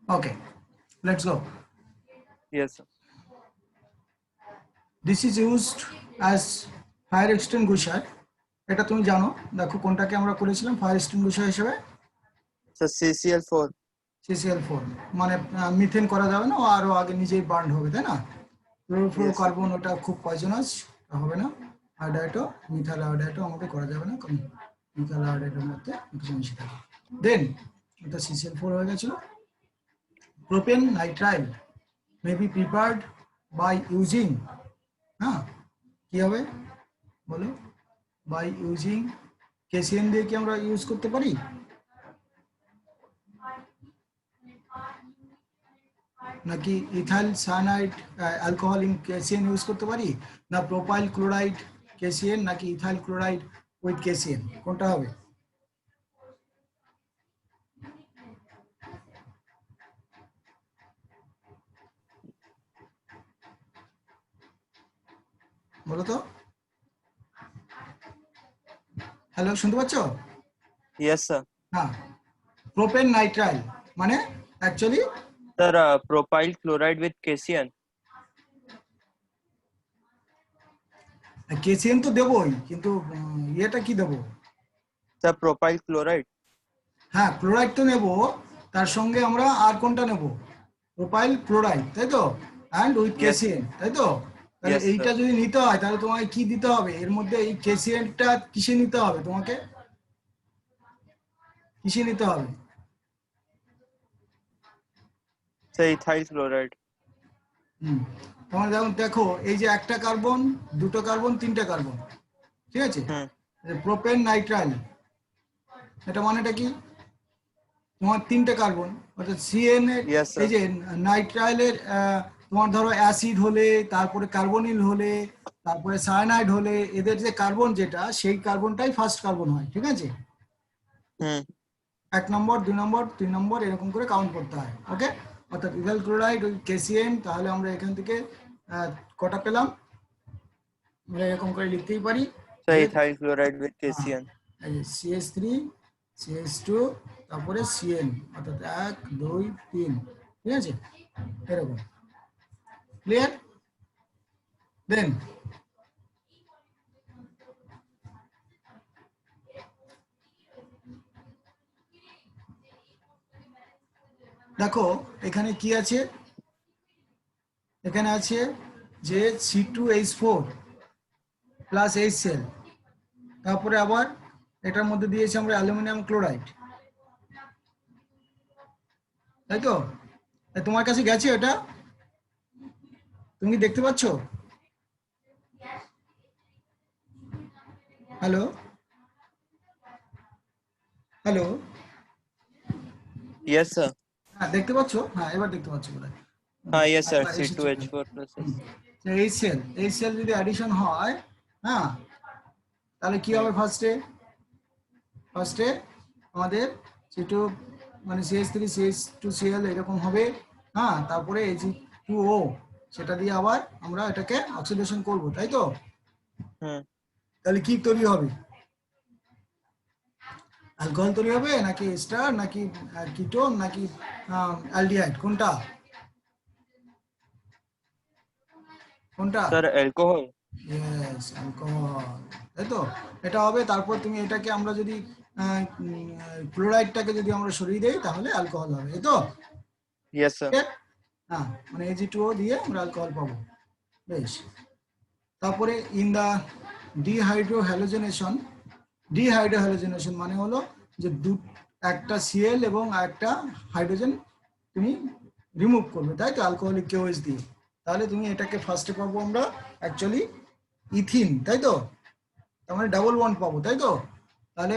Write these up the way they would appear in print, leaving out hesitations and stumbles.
Okay, let's go. Yes, sir. This is used as fire extinguisher. এটা তুমি জানো, দেখো কোনটাকে আমরা করেছিলাম ফায়ার এক্সটিংগুইশার হিসেবে। So CCl4. CCl4 মানে মিথেন করা যাবে না, ও আরো আগে নিজেই বার্ন হবে, তাই না? ফ্লোরোফ্লোরোকার্বন ওটা খুব পয়জনাস, হবে না। আয়োডাইডও, মিথাইল আয়োডাইডও আমাদের করা যাবে না, কারণ মিথাইল আয়োডাইডের মধ্যে কিছু মিশে থাকে। দেন এটা CCl4 হয়ে গেছিল। Propene nitrile may be prepared by using, হ্যাঁ কি হবে বলো, বাই ইউজিং কেসিএন দিয়ে কি আমরা ইউজ করতে পারি? নাকি ethyl cyanide alcohol in KCN use করতে পারি, না প্রোপাইল ক্লোরাইড কেসিএন, নাকি ইথাইল ক্লোরাইড উইথ কেসিএন, কোনটা হবে? বলো তো। হ্যালো, শুনতে পাচ্ছ? Yes, sir. হ্যাঁ, প্রোপেন নাইট্রাইল মানে actually Sir, propyl chloride with KCN. KCN তো দেবই, কিন্তু ইয়েটা কি দেবো? Sir, propyl chloride. হ্যাঁ, ক্লোরাইড তো নেব, তার সঙ্গে আমরা আর কোনটা নেব? প্রোপাইল ক্লোরাইড, তাই তো, অ্যান্ড উইথ Yes. কেসিএন, তাই তো? তাহলে Yes, sir. এইটা যদি নিতে হয় তাহলে তোমাকে কি দিতে হবে এর মধ্যে? এই কেসিএনটা কিসে নিতে হবে তোমাকে? কিসে নিতে হবে? Sir, ethyl chloride. তোমার যেমন দেখো, এই যে একটা কার্বন, দুটো কার্বন, তিনটা কার্বন, ঠিক আছে? প্রোপেন নাইট্রাইল, এটা মানেটা কি? তোমার তিনটে কার্বন, অর্থাৎ সিএন এর, Yes, sir. এই যে নাইট্রাইলের তোমার ধরো অ্যাসিড হলে, তারপরে কার্বনিল হলে, তারপরে সায়ানাইড হলে, এদের যে কার্বন যেটা, সেই কার্বনটাই ফার্স্ট কার্বন হয়, ঠিক আছে? 1 নম্বর, 2 নম্বর, 3 নম্বর এরকম করে কাউন্ট করতে হয়। ওকে, অর্থাৎ ইথাইল ক্লোরাইড ওই কেসিএন, তাহলে আমরা এখান থেকে কটা পেলাম? আমরা এরকম করে লিখতেই পারি, Sir, ethyl chloride with KCN. CH3 CH2 তারপরে CN, অর্থাৎ 1 2 3, ঠিক আছে? এরকম ক্লিয়ার? দেন দেখো এখানে কি আছে, এখানে আছে যে C2H4 প্লাস HCl, তারপরে আবার এটার মধ্যে দিয়েছি আমরা অ্যালুমিনিয়াম ক্লোরাইড, তাই তো? তোমার কাছে গেছে এটা? তুমি কি দেখতে পাচ্ছ? Hello hello, Yes, sir. হ্যাঁ দেখতে পাচ্ছ? হ্যাঁ, এবার দেখতে পাচ্ছ বোধহয়। Yes, sir. C2H4 plus HCl যদি অ্যাডিশন হয়, হ্যাঁ, তাহলে কি হবে? ফার্স্টে আমাদের C2 মানে CH3 CH2Cl এরকম হবে, হ্যাঁ, তারপরে Ag2O, সেটা দিয়ে আবার আমরা এটাকে অক্সিডেশন করব, তাই তো? তাহলে কি তৈরি হবে? অ্যালকোহল তৈরি হবে, নাকি এস্টার, নাকি কিটোন, নাকি অ্যালডিহাইড, কোনটা? Sir, alcohol. ইয়েস, অ্যালকোহল, তাই তো? এটা হবে। তারপর তুমি এটাকে আমরা যদি ক্লোরাইডটাকে যদি আমরা সরিয়ে দেই তাহলে অ্যালকোহল হবে, এই তো? Yes, sir. হ্যাঁ, মানে Ag2O দিয়ে আমরা অ্যালকোহল পাবো। বেশ, তারপরে ইন দা ডিহাইড্রোহ্যালোজেনেশন মানে হলো যে একটা Cl এবং একটা হাইড্রোজেন তুমি রিমুভ করবে, তাই তো, অ্যালকোহলিক KOH দিয়ে। তাহলে তুমি এটাকে ফার্স্টে পাবো আমরা অ্যাকচুয়ালি ইথিন, তাই তো? তার মানে ডাবল বন্ড পাবো, তাই তো? তাহলে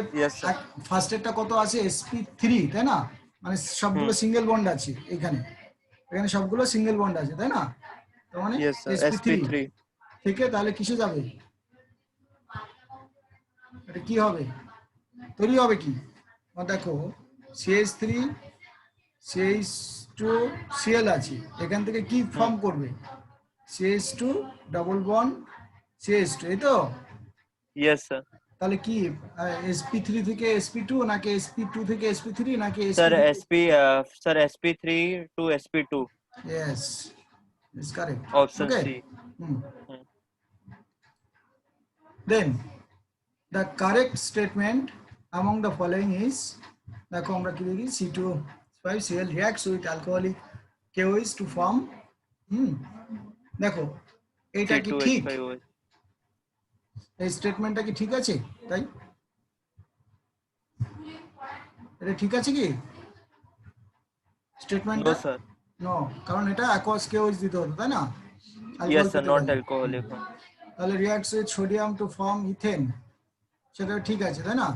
ফার্স্টেরটা কত আছে? sp3, তাই না? মানে সবগুলো সিঙ্গেল বন্ড আছে এখানে, এখানে সবগুলো সিঙ্গেল বন্ড আছে, তাই না? তার মানে Yes, sir. sp3 sp3. থেকে তাহলে কিসে যাবে? এটা কি হবে? তৈরি হবে কি? দেখো CH3 CH2Cl আছে, এখান থেকে কি ফর্ম করবে? CH2 ডাবল বন্ড CH2, এই তো? Yes, sir. তাহলে কি sp3 থেকে sp2 নাকি sp2 থেকে sp3 নাকি Sir, sp3? SP3 to SP2. Yes, it's correct. Option Okay. C. Hmm. Hmm. Then the correct statement among the following is, দেখো আমরা কি লিখি, C2H5Cl reacts with alcoholic KOH to form, দেখো এটা কি ঠিক? C2H5OH. এই স্টেটমেন্টটা কি ঠিক আছে? তাই এটা ঠিক আছে কি স্টেটমেন্টটা? No, sir. নো, কারণ এটা অ্যাকোয়াস KOH দিতে হতো, তাই না? Alcohol Yes, sir. পেতে Not গেলে alcoholic. Huh? তাহলে reacts with sodium to form ethane, সেটা ঠিক আছে, তাই না?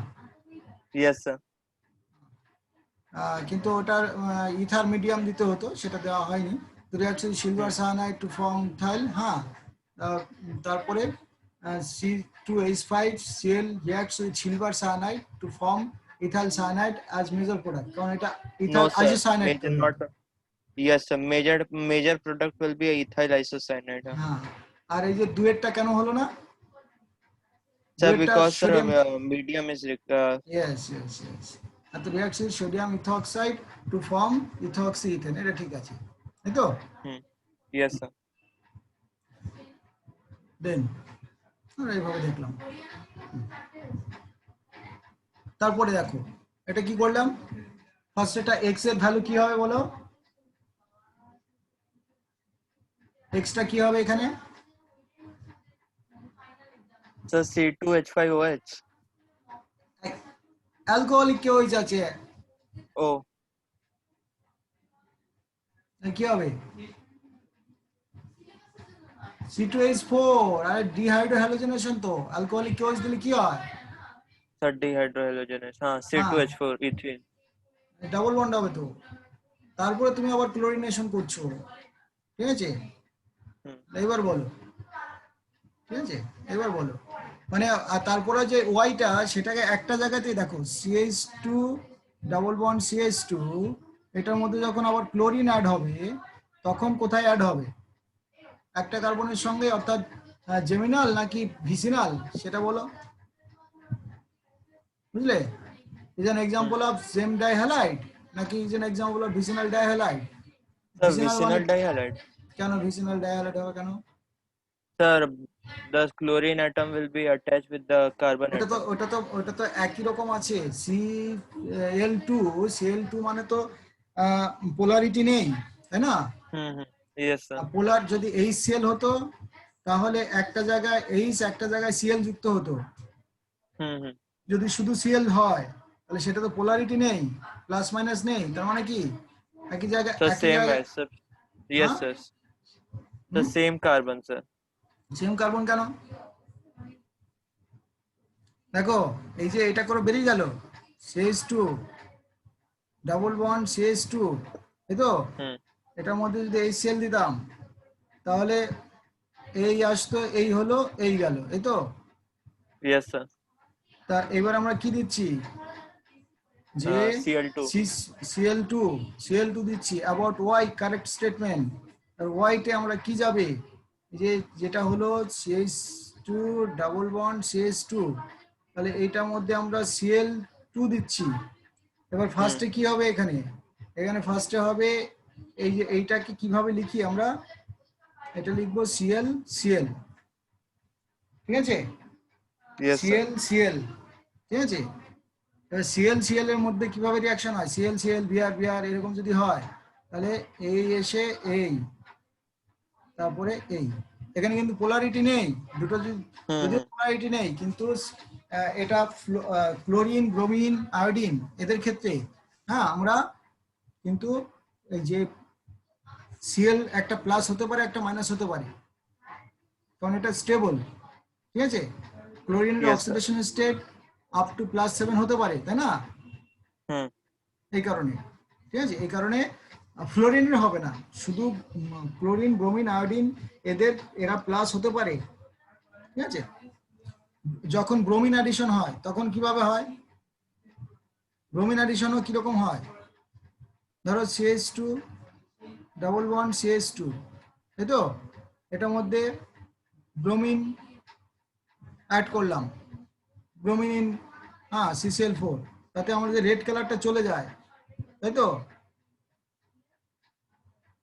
Yes, sir. কিন্তু ওটার ইথার মিডিয়াম দিতে হতো, সেটা দেওয়া হয়নি। তো reacts with silver cyanide to form ethyl, হ্যাঁ। তারপরে C2H5Cl reacts with silver cyanide to form ethyl cyanide as major product, কারণ এটা No, ethyl sir. Isocyanide Major তৈরি not. হতো। Yes, sir. Major product will be ethyl isocyanate. Huh? হ্যাঁ, আর এই যে দুয়েরটা কেন হলো না? Sir, দুয়েরটা because sir, sodium, medium is yes, আর তো reacts with sodium ethoxide to form ethoxy ethane, এটা ঠিক আছে, তাই তো? Yes, sir. দেন আমরা এইভাবে দেখলাম। তারপরে দেখো এটা কি করলাম, ফার্স্ট এটা এক্স এর ভ্যালু কি হবে বলো, এক্সটা কি হবে এখানে? Sir, C2H5OH. অ্যালকোহলিক KOH আছে, Oh, কি হবে? C2H4, আরে ডিহাইড্রোহ্যালোজেনেশন তো, অ্যালকোহলিক KOH দিলে কি হয়? sir, dehydrohalogenase. Huh? হ্যাঁ, C2H4 ethene. ডাবল বন্ড হবে তো, তারপরে তুমি আবার ক্লোরিনেশন করছো, ঠিক আছে? এবার বলো, ঠিক আছে, এবার বলো, মানে আর তারপরে যে ওয়াইটা, সেটাকে একটা জায়গাতেই দেখো, CH2 ডাবল বন্ড CH2, এটার মধ্যে যখন আবার ক্লোরিন অ্যাড হবে, তখন কোথায় অ্যাড হবে? একটা কার্বনের সঙ্গে, অর্থাৎ জেমিনাল নাকি ভিসিনাল, সেটা বলো, বুঝলে? Is an example of gem dihalide নাকি is an example of vicinal dihalide? Sir, vicinal মানে vicinal dihalide. কেন ভিসিনাল ডাইহ্যালাইড হবে কেন? Sir, the chlorine atom will be attached with the carbon ওটা তো atom. ওটা তো ওটা তো একই রকম আছে, Cl2 মানে তো পোলারিটি নেই, তাই না? Yes, sir. পোলার যদি HCl হতো, তাহলে একটা জায়গায় H, একটা জায়গায় Cl যুক্ত হতো। যদি শুধু Cl হয়, তাহলে সেটা তো পোলারিটি নেই, প্লাস মাইনাস নেই, তার মানে কি একই জায়গায় So একই same জায়গায়, as sir. Yes, হ্যাঁ, sir. The same carbon, sir. Same carbon কেন? দেখো এই যে এটা করে বেরিয়ে গেল, CH2 ডাবল বন্ড CH2, এই তো, এটার মধ্যে যদি HCl দিতাম, তাহলে এই আসতো, এই হলো, এই গেল, এই তো। Yes, sir. তা এবার আমরা কি দিচ্ছি, যে Cl2. Cl2 দিচ্ছি। অ্যাবাউট ওয়াই কারেক্ট স্টেটমেন্ট, আর ওয়াইতে আমরা কি যাবে, যে যেটা হলো CH2 ডাবল বন্ড CH2, তাহলে এইটার মধ্যে আমরা Cl2 দিচ্ছি। এবার ফার্স্টে কি হবে, এখানে ফার্স্টে হবে এই যে এইটাকে কিভাবে লিখি আমরা, এটা লিখবো Cl, ঠিক আছে? Yes, sir. Cl, ঠিক আছে? এবার Cl এর মধ্যে কিভাবে রিঅ্যাকশন হয়, Cl Br এরকম যদি হয়, তাহলে এই এসে এই, তারপরে এই, এখানে কিন্তু পোলারিটি নেই, দুটো যদিও পোলারিটি নেই, কিন্তু এটা ক্লোরিন, ব্রোমিন, আয়োডিন, এদের ক্ষেত্রে, হ্যাঁ, আমরা কিন্তু এই যে Cl একটা প্লাস হতে পারে, একটা মাইনাস হতে পারে, কারণ এটা স্টেবল, ঠিক আছে? ক্লোরিনের Yes, sir. Oxidation state up to +7 হতে পারে, তাই না? এই কারণে, ঠিক আছে, এই কারণে ফ্লোরিনের হবে না, শুধু ক্লোরিন, ব্রোমিন, আয়োডিন, এরা প্লাস হতে পারে, ঠিক আছে? যখন ব্রোমিন অ্যাডিশন হয়, তখন কিভাবে হয়, ব্রোমিন অ্যাডিশনও কিরকম হয়, ধরো CH2 ডাবল বন্ড CH2, তাই তো, এটার মধ্যে ব্রোমিন অ্যাড করলাম, ব্রোমিন ইন CCl4, তাতে আমাদের রেড কালারটা চলে যায়, তাই তো?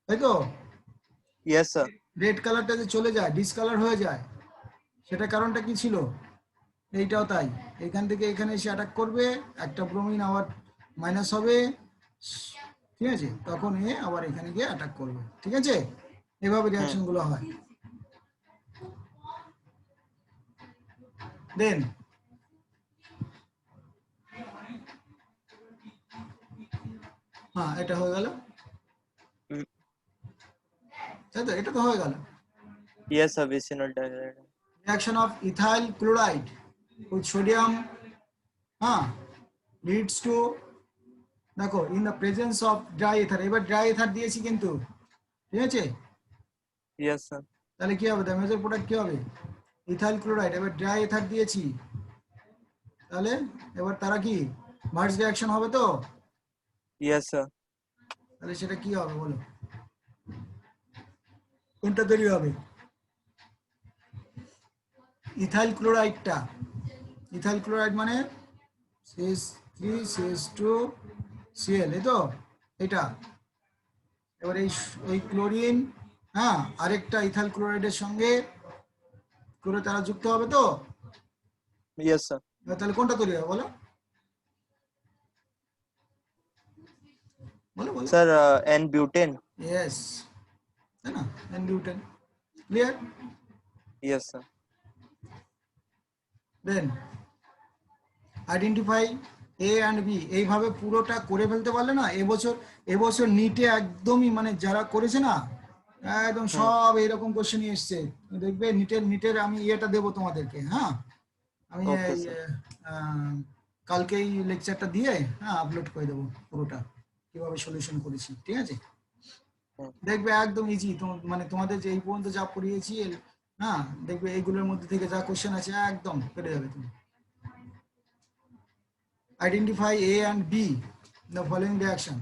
তাই তো? Yes, sir. রেড কালারটা যে চলে যায়, ডিসকালার হয়ে যায়, সেটা কারণটা কি ছিল? এইটাও তাই, এখান থেকে এখানে এসে অ্যাটাক করবে, একটা ব্রোমিন আবার মাইনাস হবে, ঠিক আছে, তখন এ আবার এখানে গিয়ে অ্যাটাক করবে, ঠিক আছে? এভাবে রিয়াকশন গুলো হয়। দেন এটা হয়ে গেল, Mm, তাই তো? এটা তো হয়ে গেল। Yes, sir. Vicinal diagram. Reaction of ethyl chloride with sodium leads to, দেখো, in the presence of dry ether, এবার ড্রাই এথার দিয়েছি কিন্তু, ঠিক আছে? Yes, sir. তাহলে কি হবে? দ্য মেজর প্রোডাক্ট কি হবে? Ethyl chloride. এবার ড্রাই এথার দিয়েছি, তাহলে এবার তারা কি মার্জ রিঅ্যাকশন হবে তো? Yes, sir. তাহলে সেটা কি হবে বলো? কোনটা তৈরি হবে? ইথাইল ক্লোরাইডটা। ইথাইল ক্লোরাইড মানে CH3CH2Cl, এই তো? এটা এবার এই ক্লোরিন আরেকটা ইথাইল ক্লোরাইডের সঙ্গে করে তারা যুক্ত হবে তো? Yes, sir. এবার তাহলে কোনটা তৈরি হবে বলো? বলো বলো। Sir, N-butane. ইয়েস, তাই না? N-butane, clear? Yes, sir. Then identify A and B, এইভাবে পুরোটা করে ফেলতে পারলে না, এবছর নিটে একদমই মানে যারা করেছে না, একদম সব এইরকম কোশ্চেন এসছে, দেখবে নিটের আমি ইয়েটা দেবো তোমাদেরকে, আমি Okay, এই, sir. কালকেই লেকচারটা দিয়ে আপলোড করে দেবো পুরোটা, কিভাবে সলিউশন করেছি, ঠিক আছে? দেখবে একদম ইজি, মানে তোমাদের যে এই পর্যন্ত যা পড়িয়েছি, দেখবে এইগুলোর মধ্যে থেকে যা কোশ্চেন আছে একদম পেরে যাবে তুমি। Identify A and B the following reaction,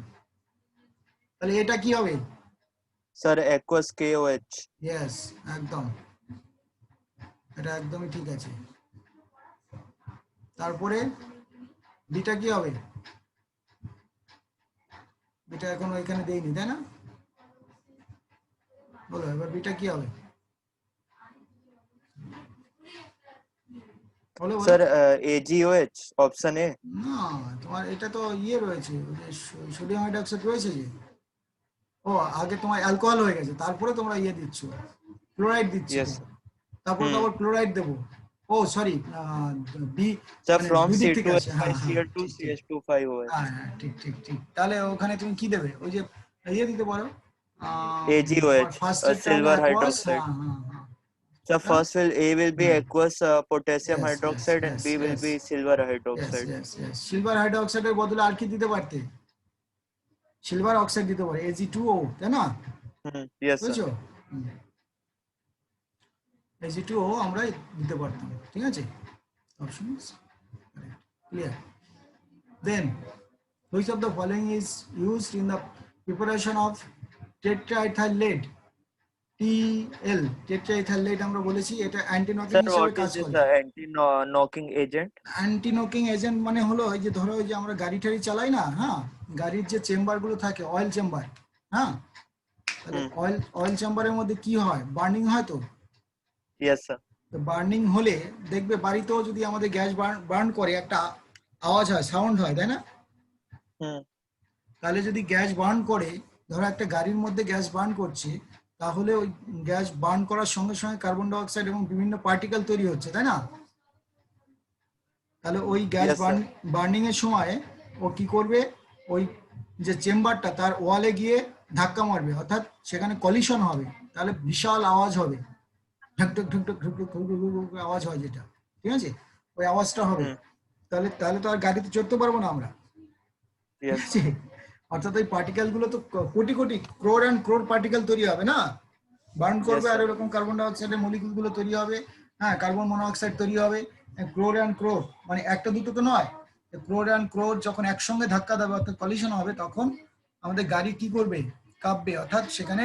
তাহলে এটা কি হবে? Sir, aqueous KOH. ইয়েস, একদম, এটা একদমই ঠিক আছে। তারপরে বিটা কি হবে? বিটা এখন এখানে দেইনি, তাই না? বলো এবার বিটা কি হবে? বলো বলো। Sir, AgOH. Option A. না, তোমার এটা তো ইয়ে রয়েছে, ওই যে সোডিয়াম হাইড্রোক্সাইড রয়েছে যে, ও আগে তোমার অ্যালকোহল হয়ে গেছে, তারপরে তোমরা ইয়ে দিচ্ছ, ক্লোরাইড দিচ্ছ, Yes, sir. তারপরে তো আবার ক্লোরাইড দেবো। ও সরি, বি Sir, মানে from দুদিক থেকে আছে, C2H5Cl to ঠিক ঠিক, CH2 5OH. ঠিক ঠিক ঠিক। তাহলে ওখানে তুমি কি দেবে? ওই যে ইয়ে দিতে পারো, AgOH, ফার্স্ট a এরটা হলো silver aqueous, hydroxide. So first will A will be aqueous potassium yes yes hydroxide and yes B will yes be silver yes hydroxide. Yes yes. Silver হাইড্রোক্সাইডের বদলে আর কি দিতে পারতে? সিলভার অক্সাইড দিতে পারে, Ag2O, তাই না? Yes, sir. বুঝছো? Ag2O আমরা দিতে পারতাম, ঠিক আছে? Option clear? Then which of the following is used in the preparation of tetraethyl lead, TL? tetraethyl lead আমরা বলেছি এটা অ্যান্টি নকিং Sir, হিসেবে what কাজ is this করে। anti-knocking agent? Anti knocking agent মানে হলো এই যে ধরো ওই যে আমরা গাড়ি টাড়ি চালাই না, গাড়ির যে চেম্বার গুলো থাকে, অয়েল চেম্বার, তাহলে অয়েল চেম্বারের মধ্যে কি হয়? বার্নিং হয় তো। Yes, sir. তো বার্নিং হলে দেখবে বাড়িতেও যদি আমাদের গ্যাস বার্ন করে একটা আওয়াজ হয়, সাউন্ড হয়, তাই না? তাহলে যদি গ্যাস বার্ন করে, ধরো একটা গাড়ির মধ্যে গ্যাস বার্ন করছে, তাহলে ওই গ্যাস বার্ন করার সঙ্গে সঙ্গে কার্বন ডাই অক্সাইড এবং বিভিন্ন পার্টিকেল তৈরি হচ্ছে, তাই না? তাহলে ওই গ্যাস Yes, sir. বার্নিং এর সময় ও কি করবে? ওই যে চেম্বারটা তার ওয়ালে গিয়ে ধাক্কা মারবে, অর্থাৎ সেখানে কলিশন হবে, তাহলে বিশাল আওয়াজ হবে, ঢুকঢুক ঢুকঢুক ঢুকঢুক ঢুকঢুক ঢুকঢুক আওয়াজ হয় যেটা, ঠিক আছে? ওই আওয়াজটা হবে, তাহলে তাহলে তো আর গাড়িতে চড়তে পারবো না আমরা, ঠিক Yes, আছে? অর্থাৎ ওই পার্টিকেল গুলো তো কোটি কোটি ক্রোর অ্যান্ড ক্রোর পার্টিকেল তৈরি হবে না, বার্ন করবে, Yes, আর sir. এরকম কার্বন ডাই অক্সাইডের মলিকিউল গুলো তৈরি হবে, কার্বন মনোঅক্সাইড তৈরি হবে, ক্রোর অ্যান্ড ক্রোর, মানে একটা দুটো তো নয়, ক্রোর অ্যান্ড ক্রোর যখন একসঙ্গে ধাক্কা দেবে অর্থাৎ কলিশন হবে, তখন আমাদের গাড়ি কি করবে? কাঁপবে, অর্থাৎ সেখানে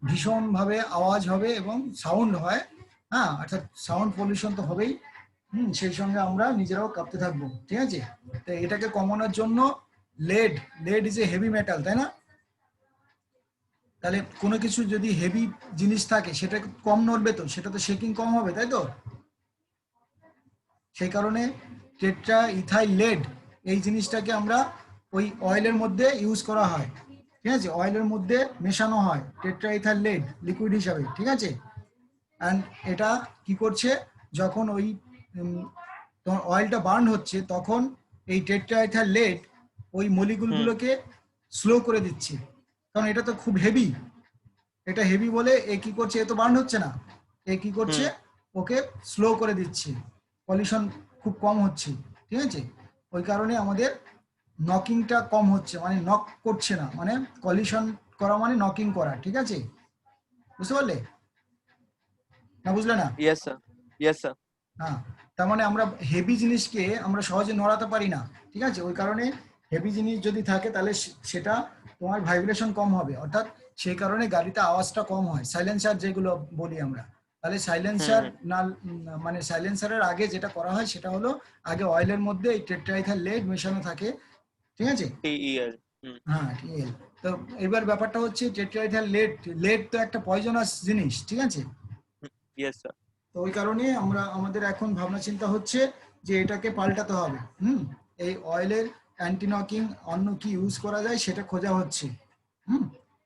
ভীষণ ভাবে আওয়াজ হবে এবং সাউন্ড হয়, অর্থাৎ সাউন্ড পলিউশন তো হবেই, সেই সঙ্গে আমরা নিজেরাও কাঁপতে থাকবো, ঠিক আছে। তো এটাকে কমানোর জন্য lead lead is a heavy metal, তাই না? তাহলে কোনো কিছু যদি হেভি জিনিস থাকে সেটা কম নড়বে, তো সেটা তো শেকিং কম হবে, তাই তো। সেই কারণে টেট্রা ইথাইল লেড এই জিনিসটাকে আমরা ওই অয়েলের মধ্যে ইউজ করা হয়, ঠিক আছে, অয়েলের মধ্যে মেশানো হয় টেট্রা ইথাইল লেড লিকুইড হিসাবে, ঠিক আছে। অ্যান্ড এটা কি করছে, যখন ওই তোমার অয়েলটা বার্ন হচ্ছে তখন এই টেট্রা ইথাইল লেড ওই মলিকুলগুলোকে স্লো করে দিচ্ছে, কারণ এটা তো খুব হেভি, এটা হেভি বলে এ কি করছে, এ তো বার্ন হচ্ছে না, এ কি করছে, ওকে স্লো করে দিচ্ছে, পলিউশন খুব কম হচ্ছে, ঠিক আছে। ওই কারণে আমাদের নকিংটা কম হচ্ছে, মানে নক করছে না, মানে কলিউশন করা মানে নকিং করা, ঠিক আছে, বুঝতে পারলে না, বুঝলে না? Yes, sir. Yes, sir. হ্যাঁ, তার মানে আমরা হেভি জিনিসকে আমরা সহজে নড়াতে পারি না, ঠিক আছে। ওই কারণে হেভি জিনিস যদি থাকে তাহলে সেটা তোমার ভাইব্রেশন কম হবে, অর্থাৎ সেই কারণে গাড়িতে আওয়াজটা কম হয়, সাইলেন্সার যেগুলো বলি আমরা। তাহলে সাইলেন্সার না, মানে সাইলেন্সারের আগে যেটা করা হয় সেটা হলো আগে অয়েলের মধ্যে এই টেট্রাইথাইল লেড মেশানো থাকে, ঠিক আছে। TEL. হ্যাঁ, টিএল। তো এবার ব্যাপারটা হচ্ছে টেট্রাইথাইল লেড, লেড তো একটা পয়জনাস জিনিস, ঠিক আছে। Yes, sir. তো ওই কারণে আমরা আমাদের এখন ভাবনা চিন্তা হচ্ছে যে এটাকে পাল্টাতে হবে। এই অয়েলের অ্যান্টি নকিং অন্য কি ইউজ করা যায় সেটা খোঁজা হচ্ছে।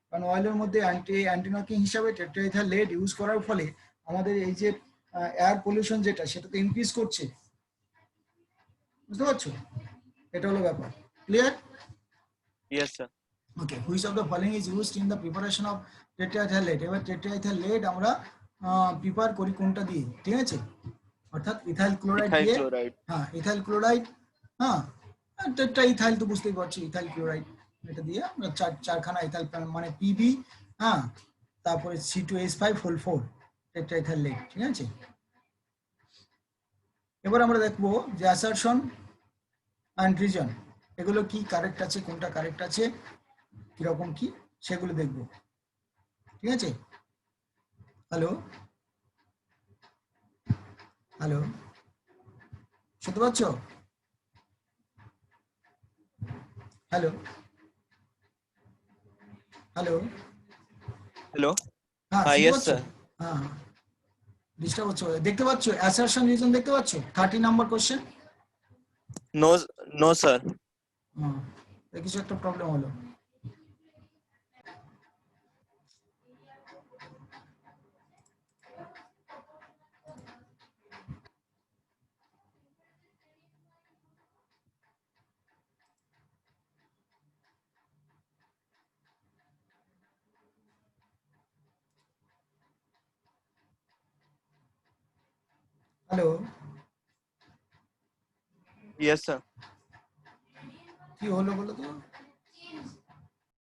কারণ অয়েলের মধ্যে অ্যান্টি নকিং হিসাবে টেট্রাইথাইল লেড ইউজ করার ফলে আমাদের এই যে এয়ার পলিউশন যেটা সেটা তো ইনক্রিজ করছে, বুঝতে পারছো? এটা হলো ব্যাপার। Clear? Yes, sir. Okay, which of the following is used in the preparation of tetraethyl lead. এবার টেট্রাইথাইল লেড আমরা প্রিপার করি কোনটা দিয়ে, ঠিক আছে, অর্থাৎ ইথাইল ক্লোরাইড Ethyl দিয়ে। chloride. হ্যাঁ, ইথাইল ক্লোরাইড। হ্যাঁ, টেট্রা ইথাইল তো বুঝতেই পারছি, ইথাইল ক্লোরাইড এটা দিয়ে আমরা চারখানা ইথাইল মানে পিবি, হ্যাঁ, তারপরে C2H5 টেট্রা ইথাইল লেড, ঠিক আছে। এবার আমরা দেখবো যে অ্যাসারশন অ্যান্ড রিজন, এগুলো কি কারেক্ট আছে, কোনটা কারেক্ট আছে, কিরকম কি, সেগুলো দেখবো, ঠিক আছে। হ্যালো, হ্যালো, শুনতে পাচ্ছ? Hello, hello. Hello. হ্যাঁ, শুনতে Yes, পাচ্ছ? sir. হ্যাঁ, ডিস্টার্ব হচ্ছে, দেখতে পাচ্ছ অ্যাসারশন রিজন দেখতে পাচ্ছ, 30 নম্বর কোশ্চেন। No, no, sir. কিছু একটা প্রবলেম হলো। Hello, Yes, sir. কি হলো বলো তো?